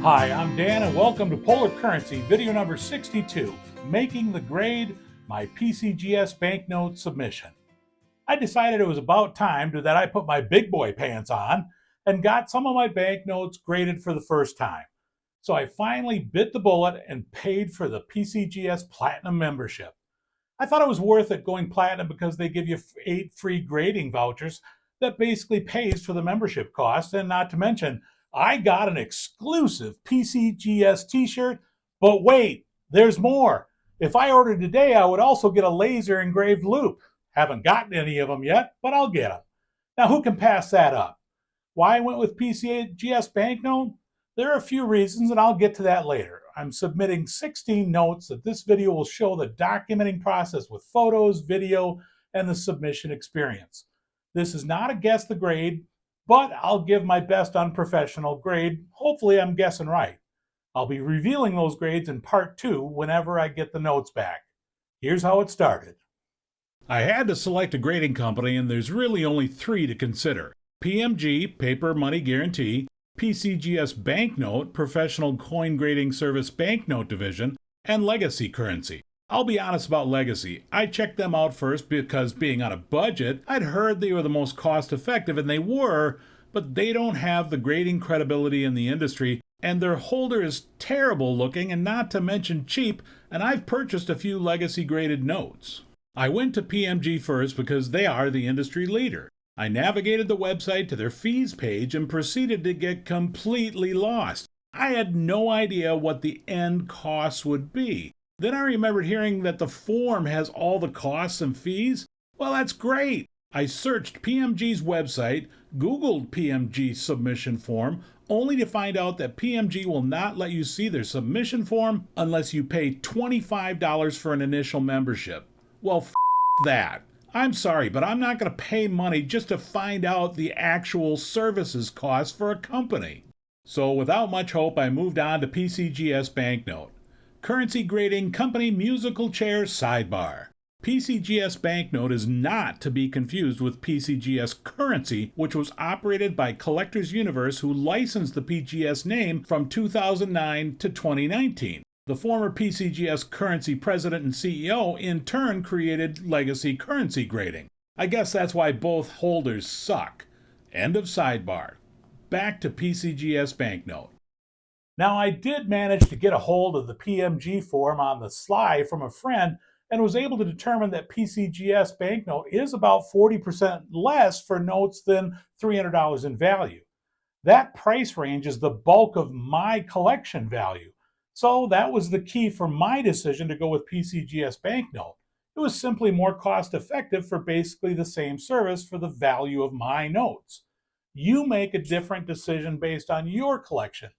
Hi, I'm Dan and welcome to Polar Currency, video number 62, Making the Grade, my PCGS Banknote submission. I decided it was about time that I put my big boy pants on and got some of my banknotes graded for the first time. So I finally bit the bullet and paid for the PCGS Platinum membership. I thought it was worth it going platinum because they give you 8 free grading vouchers that basically pays for the membership cost, and not to mention I got an exclusive PCGS t-shirt, but wait, there's more. If I ordered today, I would also get a laser engraved loop. Haven't gotten any of them yet, but I'll get them. Now, who can pass that up? Why I went with PCGS Banknote? There are a few reasons, and I'll get to that later. I'm submitting 16 notes that this video will show the documenting process with photos, video, and the submission experience. This is not a guess the grade, but I'll give my best unprofessional grade. Hopefully I'm guessing right. I'll be revealing those grades in part 2 whenever I get the notes back. Here's how it started. I had to select a grading company, and there's really only 3 to consider. PMG, Paper Money Guarantee, PCGS Banknote, Professional Coin Grading Service Banknote Division, and Legacy Currency. I'll be honest about Legacy. I checked them out first because, being on a budget, I'd heard they were the most cost-effective, and they were, but they don't have the grading credibility in the industry, and their holder is terrible looking and not to mention cheap, and I've purchased a few Legacy graded notes. I went to PMG first because they are the industry leader. I navigated the website to their fees page and proceeded to get completely lost. I had no idea what the end costs would be. Then I remembered hearing that the form has all the costs and fees. Well, that's great. I searched PMG's website, Googled PMG submission form, only to find out that PMG will not let you see their submission form unless you pay $25 for an initial membership. Well, that. I'm sorry, but I'm not going to pay money just to find out the actual services cost for a company. So without much hope, I moved on to PCGS Banknote. Currency Grading Company Musical Chair Sidebar. PCGS Banknote is not to be confused with PCGS Currency, which was operated by Collectors Universe, who licensed the PGS name from 2009 to 2019. The former PCGS Currency president and CEO in turn created Legacy Currency Grading. I guess that's why both holders suck. End of sidebar. Back to PCGS Banknote. Now, I did manage to get a hold of the PMG form on the sly from a friend and was able to determine that PCGS Banknote is about 40% less for notes than $300 in value. That price range is the bulk of my collection value. So that was the key for my decision to go with PCGS Banknote. It was simply more cost effective for basically the same service for the value of my notes. You make a different decision based on your collection.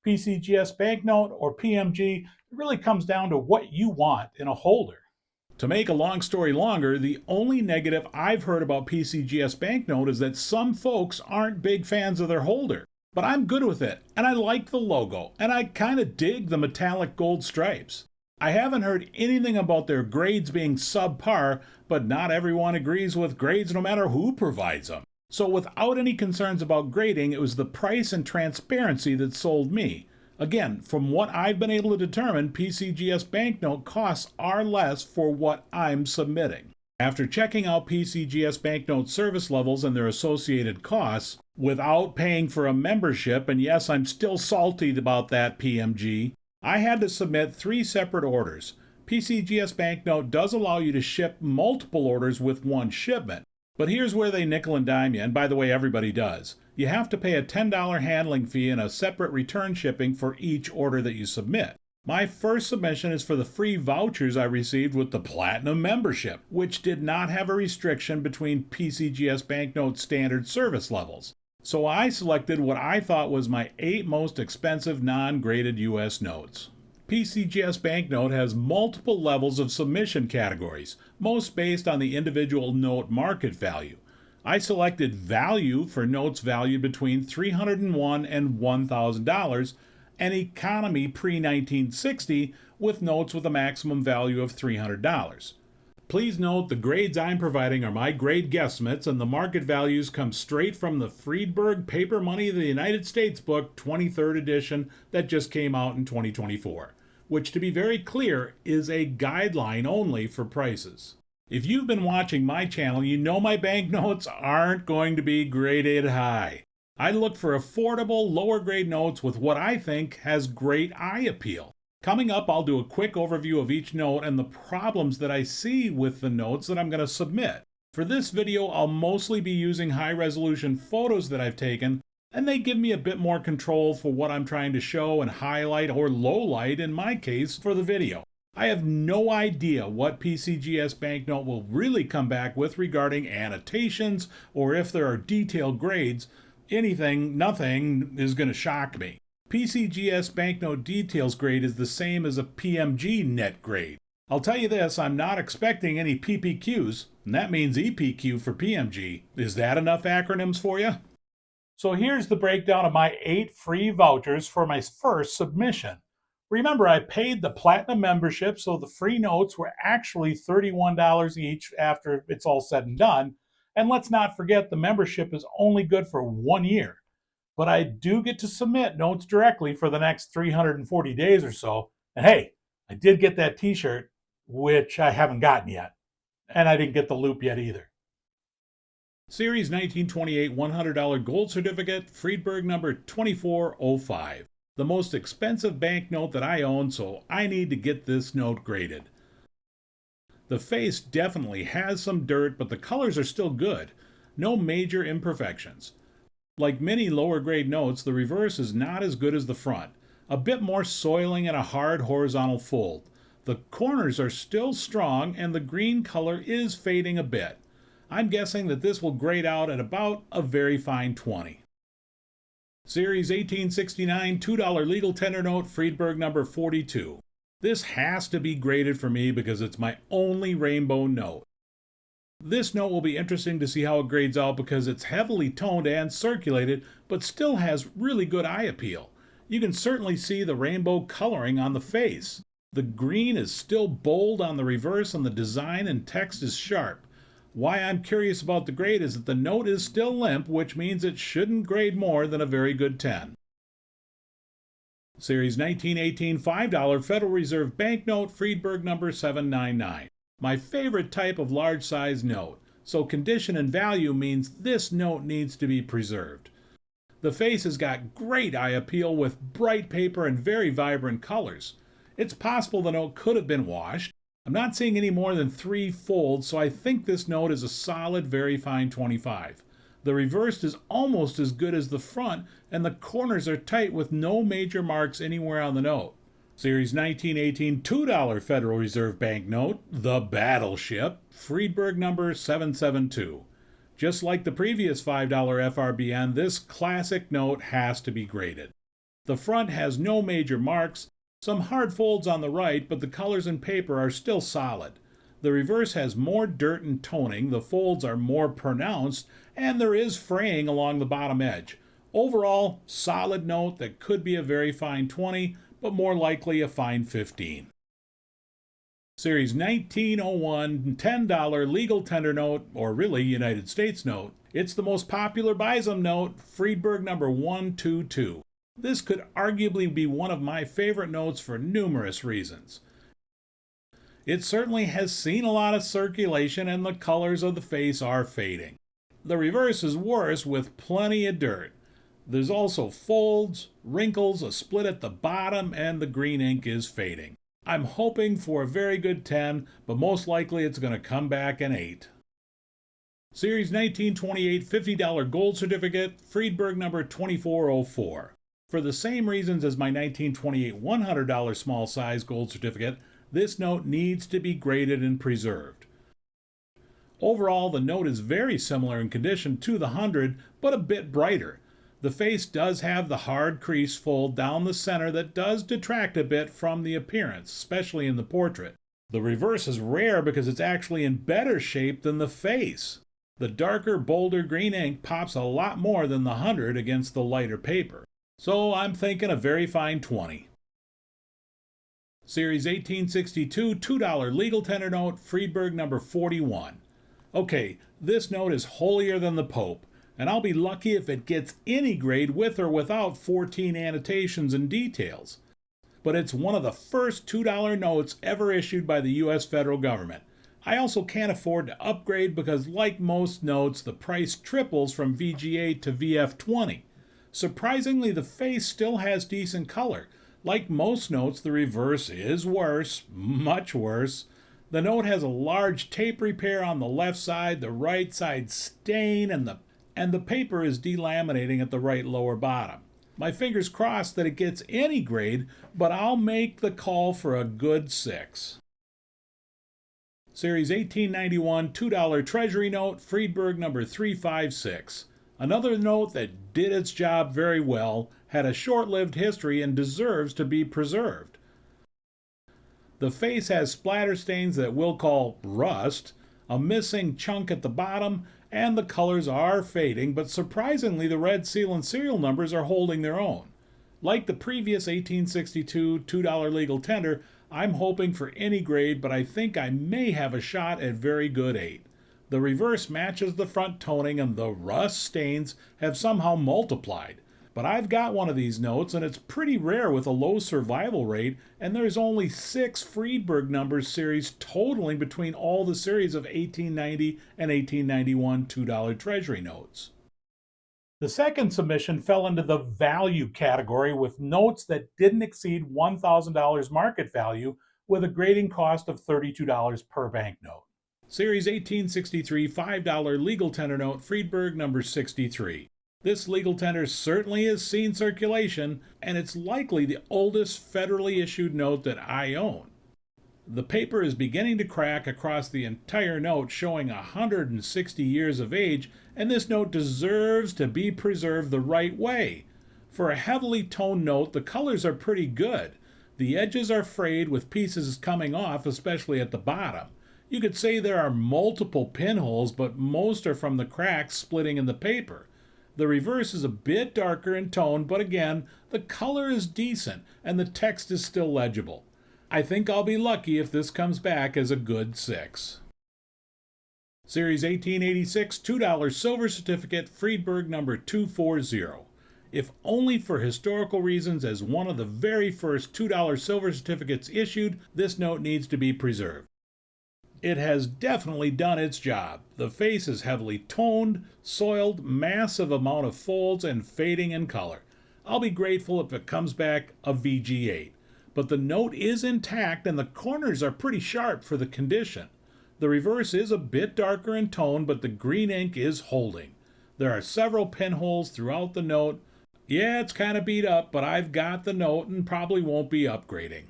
PCGS Banknote or PMG, it really comes down to what you want in a holder. To make a long story longer, the only negative I've heard about PCGS Banknote is that some folks aren't big fans of their holder. But I'm good with it, and I like the logo, and I kind of dig the metallic gold stripes. I haven't heard anything about their grades being subpar, but not everyone agrees with grades no matter who provides them. So without any concerns about grading, it was the price and transparency that sold me. Again, from what I've been able to determine, PCGS Banknote costs are less for what I'm submitting. After checking out PCGS Banknote service levels and their associated costs, without paying for a membership, and yes, I'm still salty about that, PMG, I had to submit 3 separate orders. PCGS Banknote does allow you to ship multiple orders with one shipment. But here's where they nickel and dime you, and by the way, everybody does. You have to pay a $10 handling fee and a separate return shipping for each order that you submit. My first submission is for the free vouchers I received with the Platinum membership, which did not have a restriction between PCGS Banknote standard service levels. So I selected what I thought was my 8 most expensive non-graded US notes. PCGS Banknote has multiple levels of submission categories, most based on the individual note market value. I selected value for notes valued between $301 and $1,000, and economy pre-1960 with notes with a maximum value of $300. Please note the grades I'm providing are my grade guesstimates, and the market values come straight from the Friedberg Paper Money of the United States book 23rd edition that just came out in 2024, which, to be very clear, is a guideline only for prices. If you've been watching my channel, you know my banknotes aren't going to be graded high. I look for affordable, lower grade notes with what I think has great eye appeal. Coming up, I'll do a quick overview of each note and the problems that I see with the notes that I'm going to submit. For this video, I'll mostly be using high-resolution photos that I've taken, and they give me a bit more control for what I'm trying to show and highlight or lowlight in my case for the video. I have no idea what PCGS Banknote will really come back with regarding annotations or if there are detailed grades. Nothing is going to shock me. PCGS Banknote Details grade is the same as a PMG net grade. I'll tell you this, I'm not expecting any PPQs, and that means EPQ for PMG. Is that enough acronyms for you? So here's the breakdown of my 8 free vouchers for my first submission. Remember, I paid the Platinum membership, so the free notes were actually $31 each after it's all said and done. And let's not forget the membership is only good for 1 year. But I do get to submit notes directly for the next 340 days or so. And hey, I did get that t-shirt, which I haven't gotten yet. And I didn't get the loop yet either. Series 1928 $100 gold certificate, Friedberg number 2405. The most expensive banknote that I own, so I need to get this note graded. The face definitely has some dirt, but the colors are still good. No major imperfections. Like many lower grade notes, the reverse is not as good as the front. A bit more soiling and a hard horizontal fold. The corners are still strong and the green color is fading a bit. I'm guessing that this will grade out at about a very fine 20. Series 1869 $2 legal tender note, Friedberg number 42. This has to be graded for me because it's my only rainbow note. This note will be interesting to see how it grades out because it's heavily toned and circulated, but still has really good eye appeal. You can certainly see the rainbow coloring on the face. The green is still bold on the reverse and the design and text is sharp. Why I'm curious about the grade is that the note is still limp, which means it shouldn't grade more than a very good 10. Series 1918 $5 Federal Reserve Banknote, Friedberg number 799. My favorite type of large size note, so condition and value means this note needs to be preserved. The face has got great eye appeal with bright paper and very vibrant colors. It's possible the note could have been washed. I'm not seeing any more than 3 folds, so I think this note is a solid, very fine 25. The reverse is almost as good as the front, and the corners are tight with no major marks anywhere on the note. Series 1918 $2 Federal Reserve Banknote, the Battleship, Friedberg number 772. Just like the previous $5 FRBN, this classic note has to be graded. The front has no major marks, some hard folds on the right, but the colors and paper are still solid. The reverse has more dirt and toning, the folds are more pronounced, and there is fraying along the bottom edge. Overall, solid note that could be a very fine 20, but more likely a fine 15. Series 1901 $10 legal tender note, or really United States note. It's the most popular BISM note, Friedberg number 122. This could arguably be one of my favorite notes for numerous reasons. It certainly has seen a lot of circulation and the colors of the face are fading. The reverse is worse with plenty of dirt. There's also folds, wrinkles, a split at the bottom, and the green ink is fading. I'm hoping for a very good 10, but most likely it's going to come back an 8. Series 1928 $50 gold certificate, Friedberg number 2404. For the same reasons as my 1928 $100 small size gold certificate, this note needs to be graded and preserved. Overall, the note is very similar in condition to the 100, but a bit brighter. The face does have the hard crease fold down the center that does detract a bit from the appearance, especially in the portrait. The reverse is rare because it's actually in better shape than the face. The darker, bolder green ink pops a lot more than the 100 against the lighter paper. So I'm thinking a very fine 20. Series 1862 $2 legal tender note, Friedberg number 41. Okay, this note is holier than the Pope, and I'll be lucky if it gets any grade with or without 14 annotations and details. But it's one of the first $2 notes ever issued by the U.S. federal government. I also can't afford to upgrade because, like most notes, the price triples from VG8 to VF20. Surprisingly, the face still has decent color. Like most notes, the reverse is worse, much worse. The note has a large tape repair on the left side, the right side stain, and the paper is delaminating at the right lower bottom. My fingers crossed that it gets any grade, but I'll make the call for a good 6. Series 1891 $2 Treasury Note, Friedberg number 356. Another note that did its job very well, had a short-lived history, and deserves to be preserved. The face has splatter stains that we'll call rust, a missing chunk at the bottom, and the colors are fading, but surprisingly the red seal and serial numbers are holding their own. Like the previous 1862 $2 legal tender, I'm hoping for any grade, but I think I may have a shot at very good 8. The reverse matches the front toning, and the rust stains have somehow multiplied. But I've got one of these notes, and it's pretty rare with a low survival rate, and there's only 6 Friedberg numbers series totaling between all the series of 1890 and 1891 $2 Treasury notes. The second submission fell into the value category with notes that didn't exceed $1,000 market value with a grading cost of $32 per banknote. Series 1863 $5 legal tender note, Friedberg number 63. This legal tender certainly has seen circulation, and it's likely the oldest federally issued note that I own. The paper is beginning to crack across the entire note, showing 160 years of age, and this note deserves to be preserved the right way. For a heavily toned note, the colors are pretty good. The edges are frayed with pieces coming off, especially at the bottom. You could say there are multiple pinholes, but most are from the cracks splitting in the paper. The reverse is a bit darker in tone, but again, the color is decent and the text is still legible. I think I'll be lucky if this comes back as a good 6. Series 1886 $2 silver certificate, Friedberg number 240. If only for historical reasons, as one of the very first $2 silver certificates issued, this note needs to be preserved. It has definitely done its job. The face is heavily toned, soiled, massive amount of folds, and fading in color. I'll be grateful if it comes back a VG8. But the note is intact and the corners are pretty sharp for the condition. The reverse is a bit darker in tone, but the green ink is holding. There are several pinholes throughout the note. Yeah, it's kind of beat up, but I've got the note and probably won't be upgrading.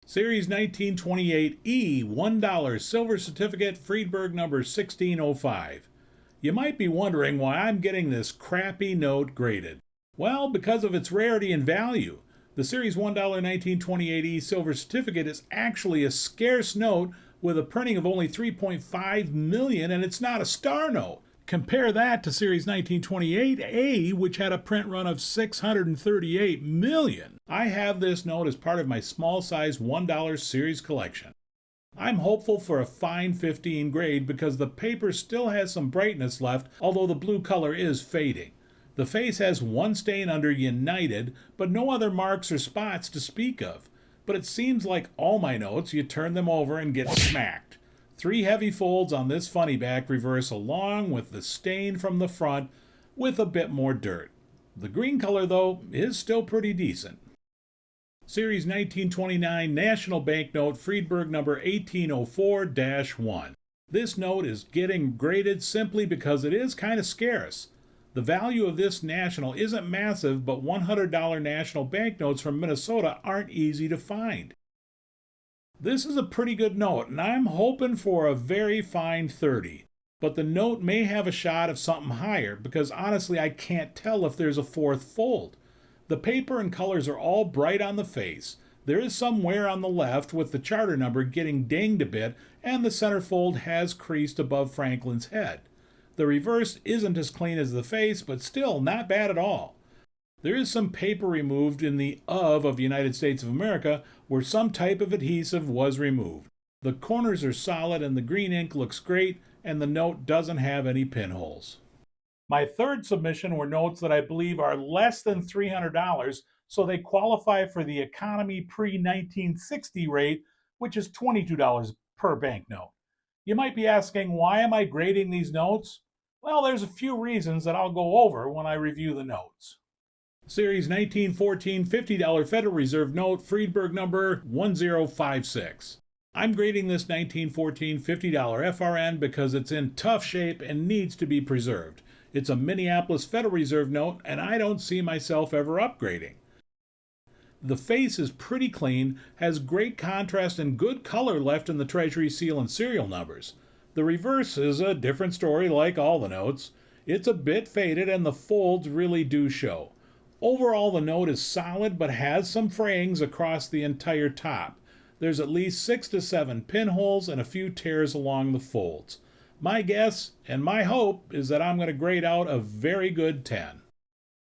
Series 1928E $1 silver certificate, Friedberg number 1605. You might be wondering why I'm getting this crappy note graded. Well, because of its rarity and value. The Series $1 1928E silver certificate is actually a scarce note with a printing of only 3.5 million, and it's not a star note. Compare that to Series 1928A, which had a print run of 638 million. I have this note as part of my small-size $1 series collection. I'm hopeful for a fine 15 grade because the paper still has some brightness left, although the blue color is fading. The face has one stain under United, but no other marks or spots to speak of. But it seems like all my notes, you turn them over and get smacked. 3 heavy folds on this funny back reverse along with the stain from the front with a bit more dirt. The green color, though, is still pretty decent. Series 1929 National Banknote, Friedberg number 1804-1. This note is getting graded simply because it is kind of scarce. The value of this national isn't massive, but $100 national banknotes from Minnesota aren't easy to find. This is a pretty good note, and I'm hoping for a very fine 30. But the note may have a shot of something higher, because honestly I can't tell if there's a 4th fold. The paper and colors are all bright on the face. There is some wear on the left, with the charter number getting dinged a bit, and the center fold has creased above Franklin's head. The reverse isn't as clean as the face, but still not bad at all. There is some paper removed in the of United States of America where some type of adhesive was removed. The corners are solid and the green ink looks great, and the note doesn't have any pinholes. My third submission were notes that I believe are less than $300, so they qualify for the economy pre-1960 rate, which is $22 per banknote. You might be asking, why am I grading these notes? Well, there's a few reasons that I'll go over when I review the notes. Series 1914 $50 Federal Reserve note, Friedberg number 1056. I'm grading this 1914 $50 FRN because it's in tough shape and needs to be preserved. It's a Minneapolis Federal Reserve note, and I don't see myself ever upgrading. The face is pretty clean, has great contrast and good color left in the Treasury seal and serial numbers. The reverse is a different story like all the notes. It's a bit faded and the folds really do show. Overall, the note is solid but has some frayings across the entire top. There's at least 6 to 7 pinholes and a few tears along the folds. My guess and my hope is that I'm going to grade out a very good 10.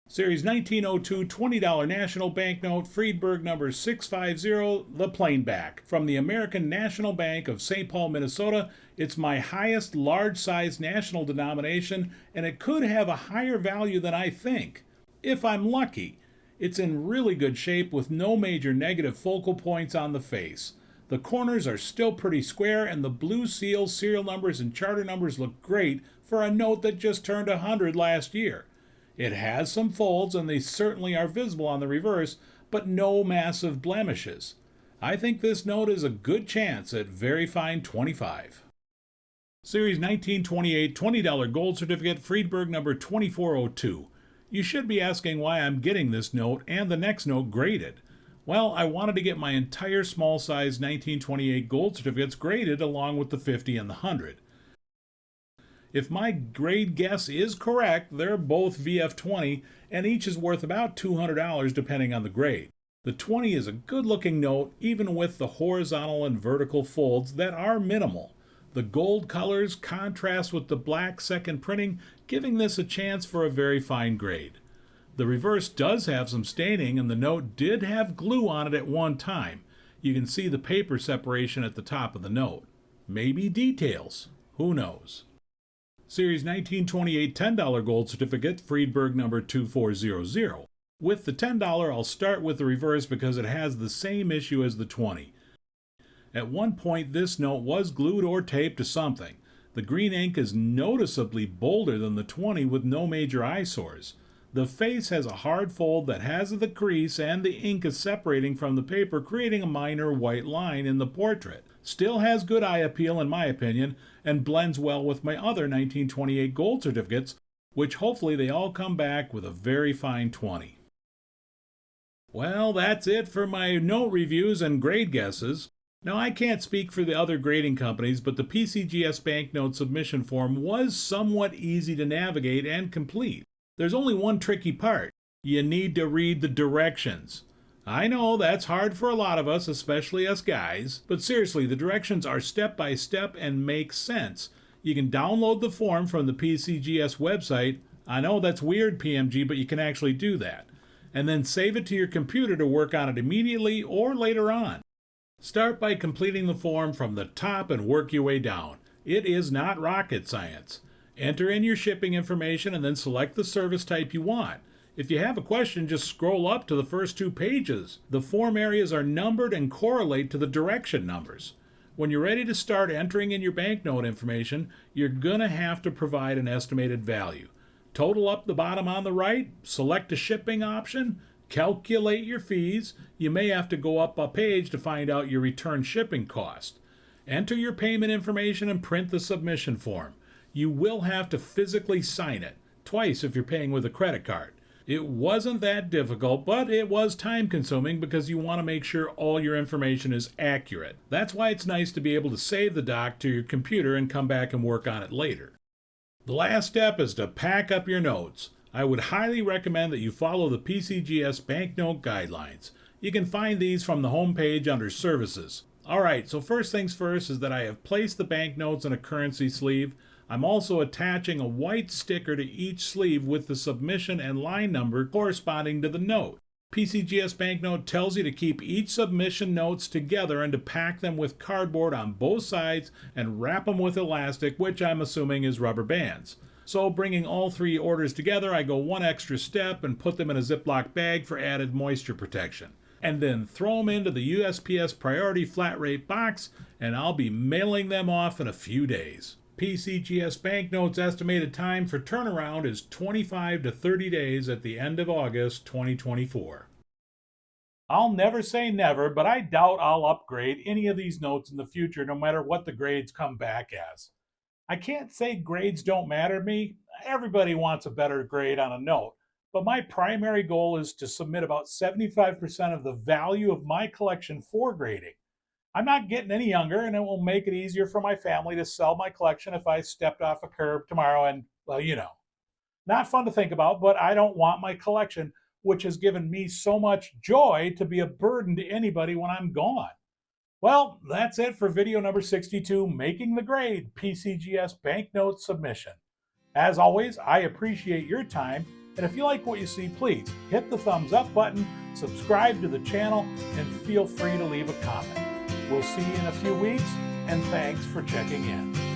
Series 1902 $20 National Banknote, Friedberg number 650, the plain back. From the American National Bank of St. Paul, Minnesota, it's my highest large-size national denomination, and it could have a higher value than I think, if I'm lucky. It's in really good shape with no major negative focal points on the face. The corners are still pretty square, and the blue seals, serial numbers, and charter numbers look great for a note that just turned 100 last year. It has some folds, and they certainly are visible on the reverse, but no massive blemishes. I think this note is a good chance at very fine 25. Series 1928 $20 gold certificate, Friedberg number 2402. You should be asking why I'm getting this note and the next note graded. Well, I wanted to get my entire small size 1928 gold certificates graded along with the 50 and the 100. If my grade guess is correct, they're both VF20 and each is worth about $200 depending on the grade. The 20 is a good looking note even with the horizontal and vertical folds that are minimal. The gold colors contrast with the black second printing, giving this a chance for a very fine grade. The reverse does have some staining, and the note did have glue on it at one time. You can see the paper separation at the top of the note. Maybe details. Who knows? Series 1928 $10 gold certificate, Friedberg number 2400. With the $10, I'll start with the reverse because it has the same issue as the 20. At one point, this note was glued or taped to something. The green ink is noticeably bolder than the 20 with no major eyesores. The face has a hard fold that has the crease, and the ink is separating from the paper, creating a minor white line in the portrait. Still has good eye appeal in my opinion, and blends well with my other 1928 gold certificates, which hopefully they all come back with a very fine 20. Well, that's it for my note reviews and grade guesses. Now, I can't speak for the other grading companies, but the PCGS Banknote submission form was somewhat easy to navigate and complete. There's only one tricky part. You need to read the directions. I know that's hard for a lot of us, especially us guys, but seriously, the directions are step by step and make sense. You can download the form from the PCGS website. I know that's weird, PMG, but you can actually do that. And then save it to your computer to work on it immediately or later on. Start by completing the form from the top and work your way down. It is not rocket science. Enter in your shipping information and then select the service type you want. If you have a question, just scroll up to the first 2 pages. The form areas are numbered and correlate to the direction numbers. When you're ready to start entering in your banknote information, you're going to have to provide an estimated value. Total up the bottom on the right, select a shipping option, calculate your fees. You may have to go up a page to find out your return shipping cost. Enter your payment information and print the submission form. You will have to physically sign it, twice if you're paying with a credit card. It wasn't that difficult, but it was time consuming because you want to make sure all your information is accurate. That's why it's nice to be able to save the doc to your computer and come back and work on it later. The last step is to pack up your notes. I would highly recommend that you follow the PCGS Banknote guidelines. You can find these from the homepage under Services. Alright, so first things first is that I have placed the banknotes in a currency sleeve. I'm also attaching a white sticker to each sleeve with the submission and line number corresponding to the note. PCGS Banknote tells you to keep each submission notes together and to pack them with cardboard on both sides and wrap them with elastic, which I'm assuming is rubber bands. So bringing all three orders together, I go one extra step and put them in a Ziploc bag for added moisture protection. And then throw them into the USPS Priority Flat Rate box, and I'll be mailing them off in a few days. PCGS Banknote's estimated time for turnaround is 25 to 30 days at the end of August 2024. I'll never say never, but I doubt I'll upgrade any of these notes in the future, no matter what the grades come back as. I can't say grades don't matter to me. Everybody wants a better grade on a note, but my primary goal is to submit about 75% of the value of my collection for grading. I'm not getting any younger, and it will make it easier for my family to sell my collection if I stepped off a curb tomorrow and, well, not fun to think about, but I don't want my collection, which has given me so much joy, to be a burden to anybody when I'm gone. Well, that's it for video number 62, Making the Grade PCGS Banknote Submission. As always, I appreciate your time, and if you like what you see, please hit the thumbs up button, subscribe to the channel, and feel free to leave a comment. We'll see you in a few weeks, and thanks for checking in.